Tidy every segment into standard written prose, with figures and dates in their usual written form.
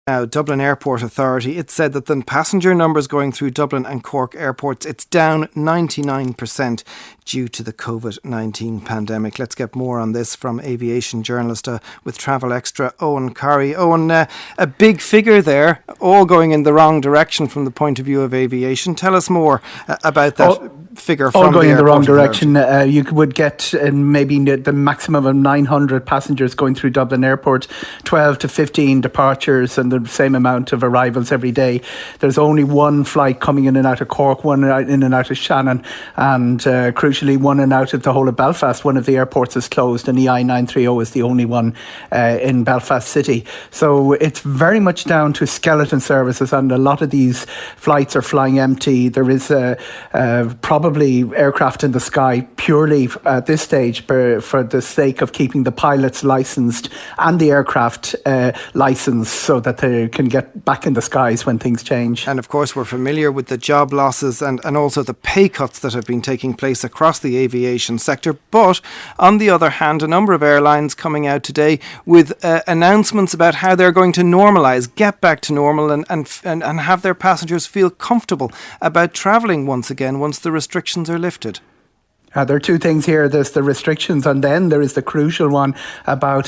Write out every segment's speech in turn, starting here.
Now, Dublin Airport Authority, it said that the passenger numbers going through Dublin and Cork airports, it's down 99% due to the COVID-19 pandemic. Let's get more on this from aviation journalist with Travel Extra, Eoghan Corry. Eoghan, a big figure there, all going in the wrong direction from the point of view of aviation. Tell us more about that figure from all going in the wrong direction. Authority. You would get maybe the maximum of 900 passengers going through Dublin Airport, 12 to 15 departures and the same amount of arrivals every day. There's only one flight coming in and out of Cork, one in and out of Shannon, and crucially one in and out of the whole of Belfast. One of the airports is closed, and EI 930 is the only one in Belfast City. So it's very much down to skeleton services, and a lot of these flights are flying empty. There is probably aircraft in the sky purely at this stage for the sake of keeping the pilots licensed and the aircraft licensed so that they can get back in the skies when things change. And of course we're familiar with the job losses and also the pay cuts that have been taking place across the aviation sector. But on the other hand, a number of airlines coming out today with announcements about how they're going to normalise, get back to normal and have their passengers feel comfortable about travelling once again once the restrictions are lifted. There are two things here. There's the restrictions, and then there is the crucial one about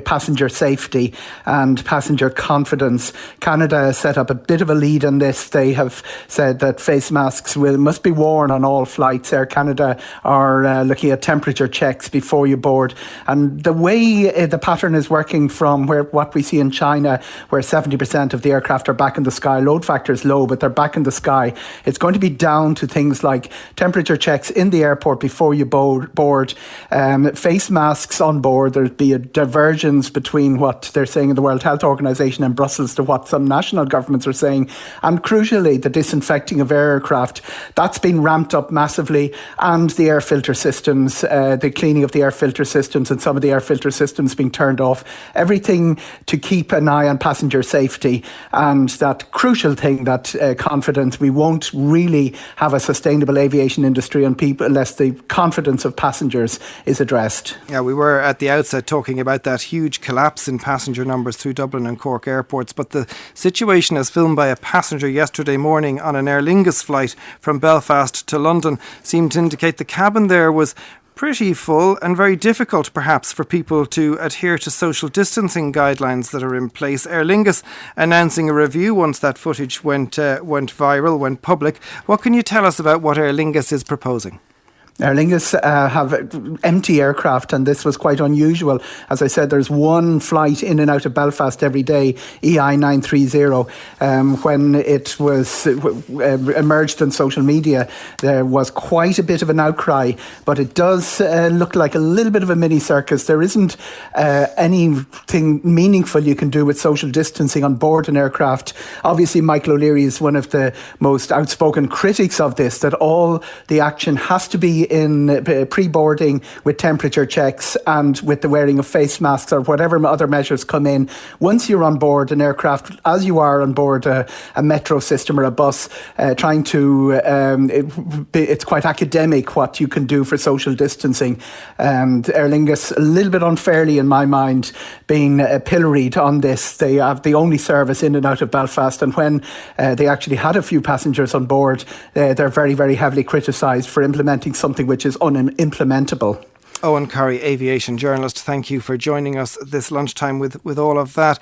passenger safety and passenger confidence. Canada has set up a bit of a lead on this. They have said that face masks must be worn on all flights. Air Canada are looking at temperature checks before you board. And the way the pattern is working from what we see in China, where 70% of the aircraft are back in the sky, load factor is low, but they're back in the sky. It's going to be down to things like temperature checks in the airport before you board, face masks on board. There'd be a divergence between what they're saying in the World Health Organization in Brussels to what some national governments are saying. And crucially, the disinfecting of aircraft, that's been ramped up massively, and the air filter systems, the cleaning of the air filter systems and some of the air filter systems being turned off. Everything to keep an eye on passenger safety and that crucial thing, that confidence. We won't really have a sustainable aviation industry on people unless the confidence of passengers is addressed. Yeah, we were at the outset talking about that huge collapse in passenger numbers through Dublin and Cork airports, but the situation as filmed by a passenger yesterday morning on an Aer Lingus flight from Belfast to London seemed to indicate the cabin there was pretty full and very difficult perhaps for people to adhere to social distancing guidelines that are in place. Aer Lingus announcing a review once that footage went viral, went public. What can you tell us about what Aer Lingus is proposing? Aer Lingus have empty aircraft, and this was quite unusual. As I said, there's one flight in and out of Belfast every day, EI 930. When it was emerged on social media, there was quite a bit of an outcry, but it does look like a little bit of a mini circus. There isn't anything meaningful you can do with social distancing on board an aircraft. Obviously, Michael O'Leary is one of the most outspoken critics of this, that all the action has to be in pre-boarding with temperature checks and with the wearing of face masks or whatever other measures come in. Once you're on board an aircraft, as you are on board a metro system or a bus, it's quite academic what you can do for social distancing. And Aer Lingus, a little bit unfairly in my mind, being pilloried on this. They have the only service in and out of Belfast, and when they actually had a few passengers on board, they're very, very heavily criticised for implementing something which is unimplementable. Eoghan Corry, aviation journalist, thank you for joining us this lunchtime with all of that.